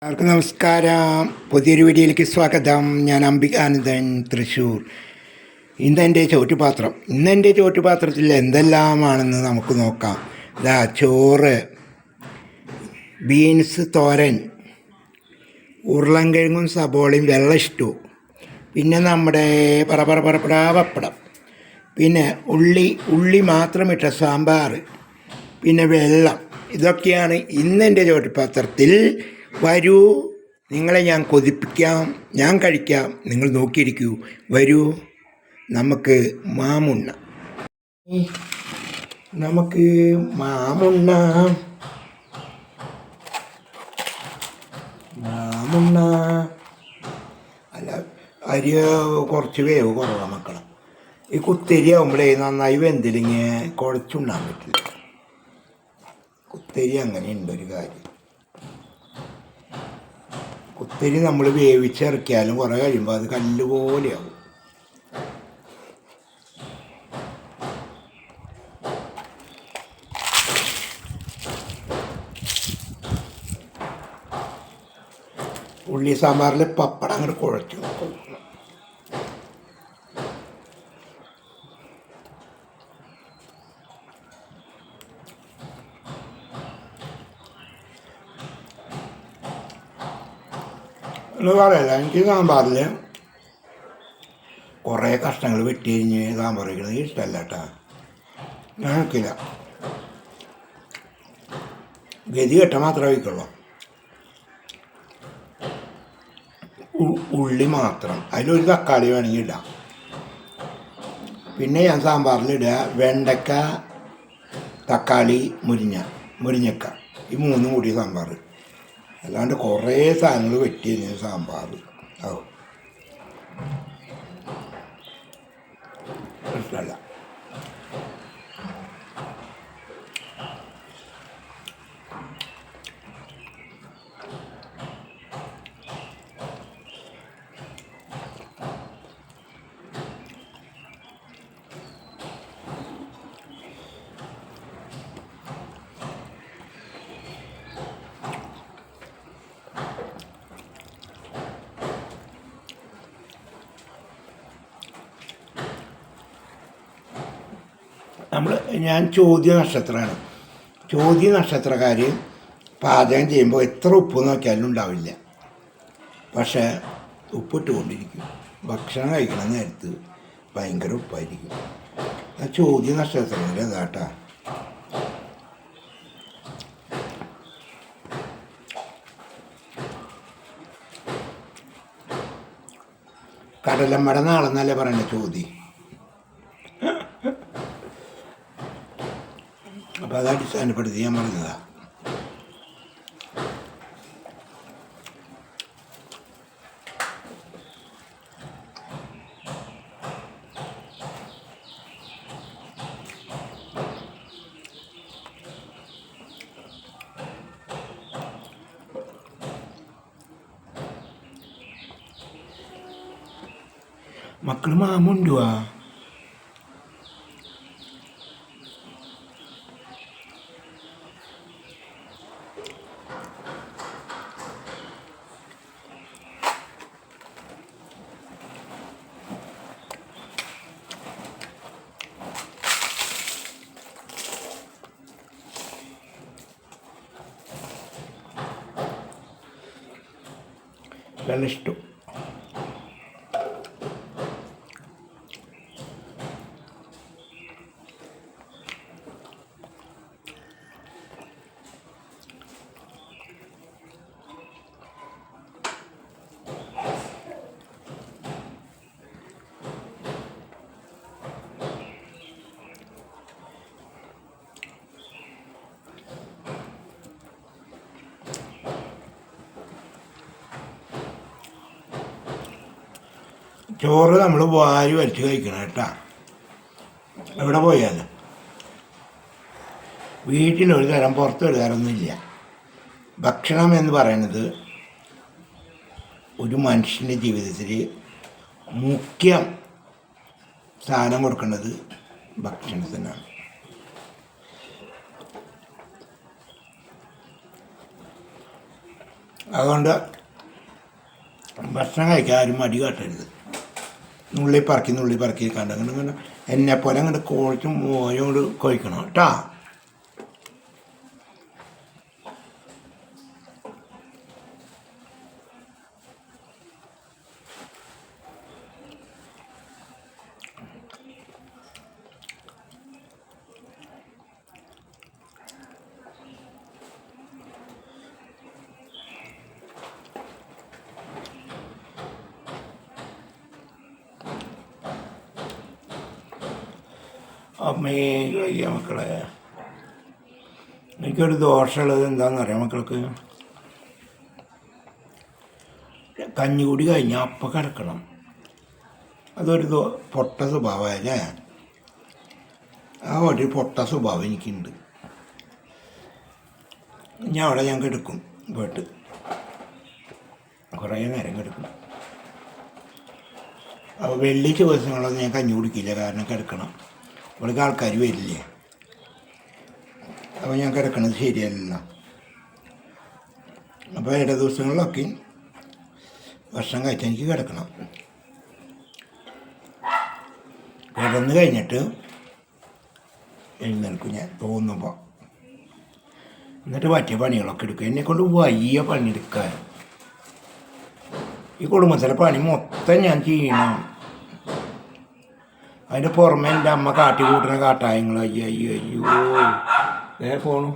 എല്ലാവർക്കും നമസ്കാരം. പുതിയൊരു വീഡിയോയിലേക്ക് സ്വാഗതം. ഞാൻ അംബികാനന്ദൻ, തൃശ്ശൂർ. ഇന്നെൻ്റെ ചോറ്റുപാത്രത്തിൽ എന്തെല്ലാമാണെന്ന് നമുക്ക് നോക്കാം. ചോറ്, ബീൻസ് തോരൻ, ഉരുളൻകിഴങ്ങും സബോളയും വെള്ള ഇഷ്ടു, പിന്നെ നമ്മുടെ പപ്പടം, പിന്നെ ഉള്ളി മാത്രമിട്ട സാമ്പാർ, പിന്നെ വെള്ളം. ഇതൊക്കെയാണ് ഇന്നെൻ്റെ ചോറ്റുപാത്രത്തിൽ. വരൂ, നിങ്ങളെ ഞാൻ കൊതിപ്പിക്കാം, ഞാൻ കഴിക്കാം, നിങ്ങൾ നോക്കിയിരിക്കൂ. വരൂ, നമുക്ക് മാമുണ്ണ. അല്ല, അരി കുറച്ച് വേവ് കുറവാണ് മക്കളെ. ഈ കുത്തരി ആകുമ്പോഴേ നന്നായി വെന്തിലിങ്ങനെ കുഴച്ചുണ്ണാൻ പറ്റില്ല. കുത്തരി അങ്ങനെയുണ്ടൊരു കാര്യം. കുത്തരി നമ്മൾ വേവിച്ചിറക്കിയാലും കുറേ കഴിയുമ്പോൾ അത് കല്ല് പോലെയാവും. ഉള്ളി സാമ്പാറിൽ പപ്പടം അങ്ങോട്ട് കുഴച്ചു കൊടുക്കണം. എന്ന് പറയല്ല, എനിക്ക് സാമ്പാറിൽ കുറേ കഷ്ണങ്ങൾ വെട്ടി കഴിഞ്ഞ് സാമ്പാർ വയ്ക്കുന്നത് ഇഷ്ടമല്ല കേട്ടോ. ഞാൻ വയ്ക്കില്ല, ഗതി കെട്ട മാത്രമേ വയ്ക്കുള്ളൂ. ഉള്ളി മാത്രം, അതിലൊരു തക്കാളി വേണമെങ്കിൽ ഇടാം. പിന്നെ ഞാൻ സാമ്പാറിലിടുക വെണ്ടയ്ക്ക, തക്കാളി, മുരിങ്ങക്ക, ഈ മൂന്നും കൂടി സാമ്പാർ. അല്ലാണ്ട് കുറേ സാധനങ്ങൾ വെട്ടി കഴിഞ്ഞ സാമ്പാർ ഇഷ്ടമല്ല. ഞാൻ ചോദ്യ നക്ഷത്രമാണ്. ചോദ്യ നക്ഷത്രക്കാർ പാചകം ചെയ്യുമ്പോൾ എത്ര ഉപ്പ് നോക്കിയാലും ഉണ്ടാവില്ല, പക്ഷേ ഉപ്പിട്ടുകൊണ്ടിരിക്കും. ഭക്ഷണം കഴിക്കണ നേരത്ത് ഭയങ്കര ഉപ്പായിരിക്കും. ആ ചോദ്യ നക്ഷത്രത്തിൽ അതാട്ടാ. കടലമ്മട നാളെന്നല്ലേ പറയണ ചോദ്യം. അപ്പം അത് അടിസ്ഥാനപ്പെടുത്തി ഞാൻ പറഞ്ഞതാണ്. മക്കൾ മാമുണ്ടുവാ. വെള്ളിഷ്ടം, ചോറ് നമ്മൾ വാരി വലിച്ച് കഴിക്കണം കേട്ടോ. എവിടെ പോയാലും വീട്ടിലൊരു തരം പുറത്തൊരു തരമൊന്നുമില്ല. ഭക്ഷണം എന്ന് പറയുന്നത് ഒരു മനുഷ്യൻ്റെ ജീവിതത്തിൽ മുഖ്യം സ്ഥാനം കൊടുക്കേണ്ടത് ഭക്ഷണത്തിനാണ്. അതുകൊണ്ട് ഭക്ഷണം കഴിക്കാൻ ആരും മടി കാട്ടരുത്. നുള്ളി പറക്കി കണ്ട് അങ്ങനെ എന്നെപ്പോലെ അങ്ങോട്ട് കോഴിച്ചും മോനും കൊണ്ട് കഴിക്കണം കേട്ടോ. അമ്മേ കഴിയ മക്കളെ, എനിക്കൊരു ദോഷമുള്ളത് എന്താണെന്നറിയാം മക്കൾക്ക്, കഞ്ഞികൂടി കഴിഞ്ഞാൽ അപ്പം കിടക്കണം. അതൊരു പൊട്ട സ്വഭാവമല്ലേ? ആ ഒരു പൊട്ട സ്വഭാവം എനിക്കുണ്ട്. ഞാൻ കിടക്കും പോയിട്ട് കുറേ നേരം കിടക്കും. അപ്പോൾ വെള്ളി ദിവസങ്ങളൊന്നും ഞാൻ കഞ്ഞി കുടിക്കില്ല, കാരണം കിടക്കണം. ഇവിടേക്ക് ആൾക്കാർ വരില്ലേ, അപ്പോൾ ഞാൻ കിടക്കണത് ശരിയല്ല. അപ്പോൾ ഇട ദിവസങ്ങളിലൊക്കെ ഭക്ഷണം കഴിച്ചാൽ എനിക്ക് കിടക്കണം. കിടന്ന് കഴിഞ്ഞിട്ട് എഴുന്നേൽക്കും ഞാൻ തോന്നുമ്പോൾ. എന്നിട്ട് പറ്റിയ പണികളൊക്കെ എടുക്കും. എന്നെക്കൊണ്ട് വലിയ പണിയെടുക്കാൻ, ഈ കുടുംബത്തിലെ പണി മൊത്തം ഞാൻ ചെയ്യണം. അതിൻ്റെ പുറമെ എൻ്റെ അമ്മ കാട്ടി കൂട്ടുന്ന കാട്ടായങ്ങൾ അയ്യോ അയ്യോ അയ്യോ പോണു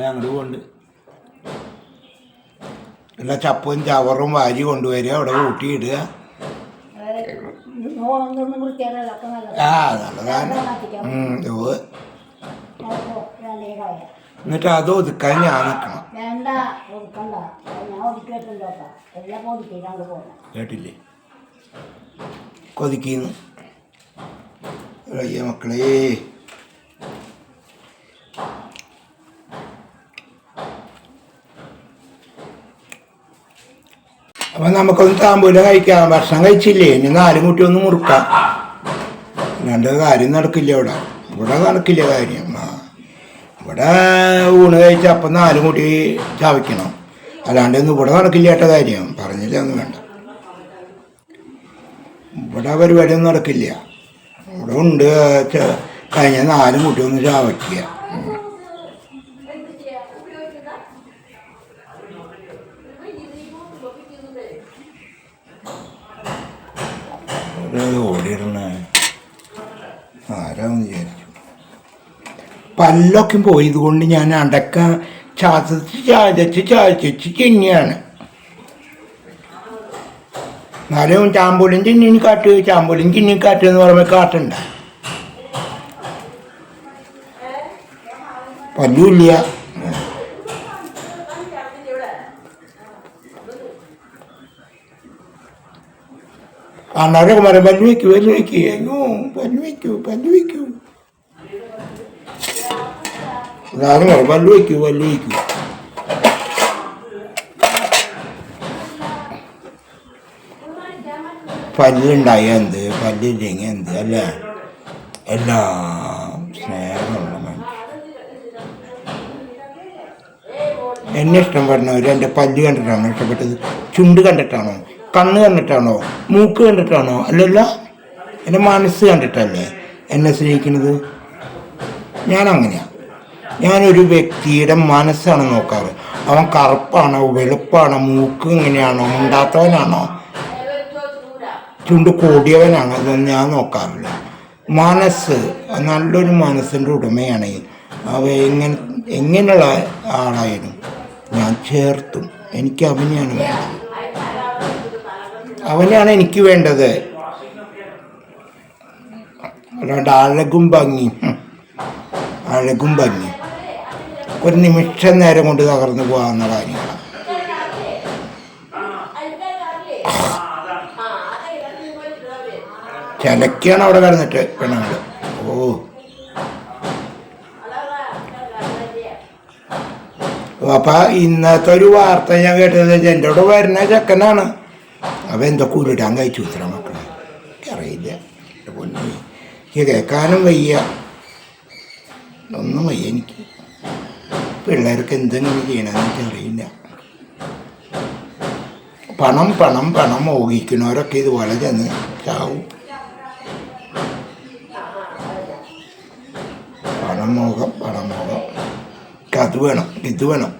അങ്ങോട്ട് കൊണ്ട് എല്ലാ ചപ്പും ചവറും വാരി കൊണ്ടുവരിക, അവിടെ കൂട്ടിയിടുക. ആ നല്ലതാണ്. എന്നിട്ട് അത് ഒതുക്കാൻ ഞാൻ നിൽക്കണം. കേട്ടില്ലേ? കൊതിക്കുന്നു അയ്യ മക്കളേ. അപ്പം നമുക്കൊന്ന് താമ്പൂല കഴിക്കാം. ഭക്ഷണം കഴിച്ചില്ലേ, ഇനി 4 കുട്ടി ഒന്ന് മുറുക്കാം. അല്ലാണ്ട് കാര്യം നടക്കില്ല. ഇവിടെ നടക്കില്ല കാര്യം. ഇവിടെ ഊണ് കഴിച്ച അപ്പം 4 കുട്ടി ചവയ്ക്കണം. അല്ലാണ്ട് ഒന്നും ഇവിടെ നടക്കില്ല കേട്ട കാര്യം. പറഞ്ഞില്ല ഒന്നും വേണ്ട. ഇവിടെ പരിപാടിയൊന്നും നടക്കില്ല. ഇവിടെ ഉണ്ട് കഴിഞ്ഞ 4 കുട്ടി ഒന്ന് ചവയ്ക്കുക. ഓടിയിടണ ആരാന്ന് വിചാരിച്ചു. പല്ലൊക്കെ പോയത് കൊണ്ട് ഞാൻ അടക്ക ചാചച്ച് ചെന്നിയാണ്. എന്നാലും ചാമ്പൂലും ചിന്നിന് കാട്ട്, ചാമ്പൂലും ചിന്നി കാട്ട് എന്ന് പറയുമ്പോൾ കാട്ടുണ്ട. പല്ലുമില്ല. അന്നേരം പറയും പല്ല് വയ്ക്കൂ അയ്യോ പല്ല് വയ്ക്കൂ. എല്ലാവരും പറയും പല്ല് വയ്ക്കൂ. പല്ലുണ്ടായ എന്ത്, പല്ലില്ലെങ്കിൽ എന്ത് അല്ലേ? എല്ലാം സ്നേഹമുള്ള മനുഷ്യൻ. എന്നെ ഇഷ്ടപ്പെടുന്നവർ എൻ്റെ പല്ല് കണ്ടിട്ടാണോ ഇഷ്ടപ്പെട്ടത്? ചുണ്ട് കണ്ടിട്ടാണോ? കണ്ണ് കണ്ടിട്ടാണോ? മൂക്ക് കണ്ടിട്ടാണോ? അല്ലല്ല, എൻ്റെ മനസ്സ് കണ്ടിട്ടല്ലേ എന്നെ സ്നേഹിക്കുന്നത്. ഞാനങ്ങനെയാണ്. ഞാനൊരു വ്യക്തിയുടെ മനസ്സാണ് നോക്കാറ്. അവൻ കറുപ്പാണോ വെളുപ്പാണോ, മൂക്ക് ഇങ്ങനെയാണോ, ഉണ്ടാത്തവനാണോ, ചുണ്ട് കൂടിയവനാണോ, അതൊന്നും ഞാൻ നോക്കാറില്ല. മനസ്സ്, നല്ലൊരു മനസ്സിൻ്റെ ഉടമയാണെങ്കിൽ അവ എങ്ങനെയുള്ള ആളായാലും ഞാൻ ചേർത്തും. എനിക്ക് അവനെയാണ് വേണ്ടത്, അവനെയാണ് എനിക്ക് വേണ്ടത്. അല്ലാണ്ട് അഴകും ഭംഗി ഒരു നിമിഷം നേരം കൊണ്ട് തകർന്നു പോകാവുന്ന കാര്യങ്ങളാണ്. ചിലക്കാണ് അവിടെ കിടന്നിട്ട് പെണ്ണുങ്ങൾ. അപ്പം ഇന്നത്തെ ഒരു വാർത്ത ഞാൻ കേട്ടത്, എൻ്റെ കൂടെ വരുന്ന ചെക്കനാണ്. അപ്പം എന്തൊക്കെ ഉരുടാൻ കഴിച്ചു ഇത്ര മക്കളെ, എനിക്കറിയില്ല. പൊന്നു എനിക്ക് കേൾക്കാനും വയ്യ, ഒന്നും വയ്യ എനിക്ക്. പിള്ളേർക്ക് എന്തെങ്കിലും ചെയ്യണമെന്ന് എനിക്കറിയില്ല. പണം പണം പണം മോഹിക്കുന്നവരൊക്കെ ഇതുപോലെ ചെന്ന് ചാവും. പണമോഹം അത് വേണം, ഇത് വേണം.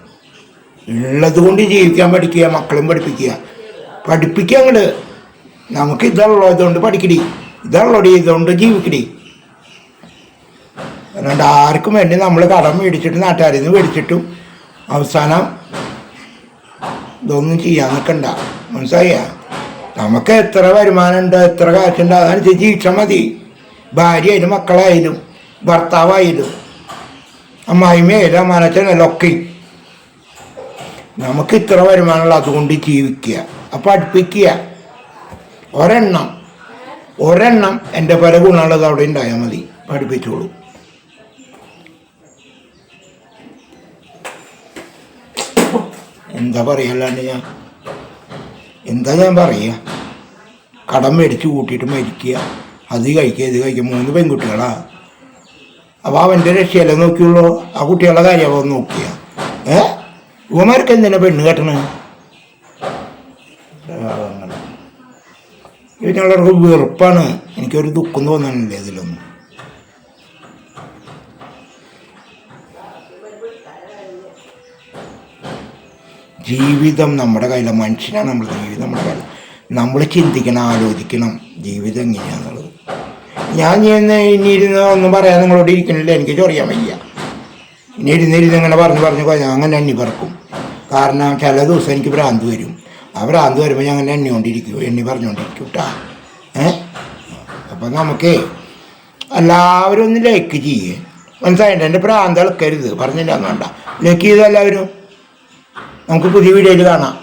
ഉള്ളത് കൊണ്ട് ജീവിക്കാൻ പഠിക്കുക, മക്കളും പഠിപ്പിക്കുക അങ്ങോട്ട്. നമുക്ക് ഇതുള്ളൂ, ഇതുകൊണ്ട് പഠിക്കടി, ഇതുള്ളടി, ഇതുകൊണ്ട് ജീവിക്കടി. അതുകൊണ്ട് ആർക്കും വേണ്ടി നമ്മൾ കടം മേടിച്ചിട്ട് നാട്ടുകാരിൽ നിന്ന് മേടിച്ചിട്ടും അവസാനം ഇതൊന്നും ചെയ്യാൻ നിൽക്കണ്ട. മനസ്സിലായ? നമുക്ക് എത്ര വരുമാനമുണ്ട്, എത്ര കാശുണ്ട്, അതനുസരിച്ച് ജീവിച്ചാൽ മതി. ഭാര്യയായാലും മക്കളായാലും ഭർത്താവായാലും അമ്മായിമ്മയായാലും അമ്മാനച്ഛനല്ല ഒക്കെ നമുക്ക് ഇത്ര വരുമാനമുള്ള അതുകൊണ്ട് ജീവിക്കുക. അപ്പം പഠിപ്പിക്കുക. ഒരെണ്ണം എൻ്റെ പല ഗുണമുള്ളത് അവിടെ ഉണ്ടായാൽ മതി, പഠിപ്പിച്ചോളൂ. എന്താ പറയല്ലാണ്ട് എന്താ ഞാൻ പറയുക? കടം മേടിച്ച് കൂട്ടിയിട്ട് മരിക്കുക, അത് കഴിക്കുക, ഇത് കഴിക്കുക. 3 പെൺകുട്ടികളാ. അപ്പോൾ അവൻ്റെ രക്ഷയല്ലേ നോക്കിയുള്ളൂ, ആ കുട്ടികളുടെ കാര്യമാവും നോക്കിയ. ഇവന്മാർക്ക് എന്തിനാ പെണ്ണ് കെട്ടണ? ഇതിനുള്ളവർക്ക് വെറുപ്പാണ്. എനിക്കൊരു ദുഃഖം തോന്നണില്ല ഇതിലൊന്നും. ജീവിതം നമ്മുടെ കയ്യിലാണ്, മനുഷ്യനാണ് നമ്മുടെ ജീവിതം നമ്മുടെ കയ്യിൽ. നമ്മൾ ചിന്തിക്കണം, ആലോചിക്കണം ജീവിതം എങ്ങനെയാണെന്നുള്ളത്. ഞാൻ ഇനി ഇരുന്ന് ഒന്നും പറയാൻ നിങ്ങളോട് ഇരിക്കണില്ല, എനിക്ക് ചൊറിയാൻ വയ്യ. ഇനി ഇരുന്നിരുന്ന് ഇങ്ങനെ പറഞ്ഞു ഞാൻ അങ്ങനെ എണ്ണി പറക്കും. കാരണം ചില ദിവസം എനിക്ക് ഭ്രാന്ത് വരും. ആ ഭ്രാന്ത് വരുമ്പോൾ ഞാൻ അങ്ങനെ എണ്ണി പറഞ്ഞുകൊണ്ടിരിക്കും കേട്ടാ. അപ്പം നമുക്ക് എല്ലാവരും ഒന്ന് ലൈക്ക് ചെയ്യേ. മനസ്സിലായിട്ട് എൻ്റെ ഭ്രാന്ത് ഇളക്കരുത്, പറഞ്ഞില്ല വേണ്ട. ലൈക്ക് ചെയ്ത് എല്ലാവരും. നമുക്ക് പുതിയ വീഡിയോയിൽ കാണാം.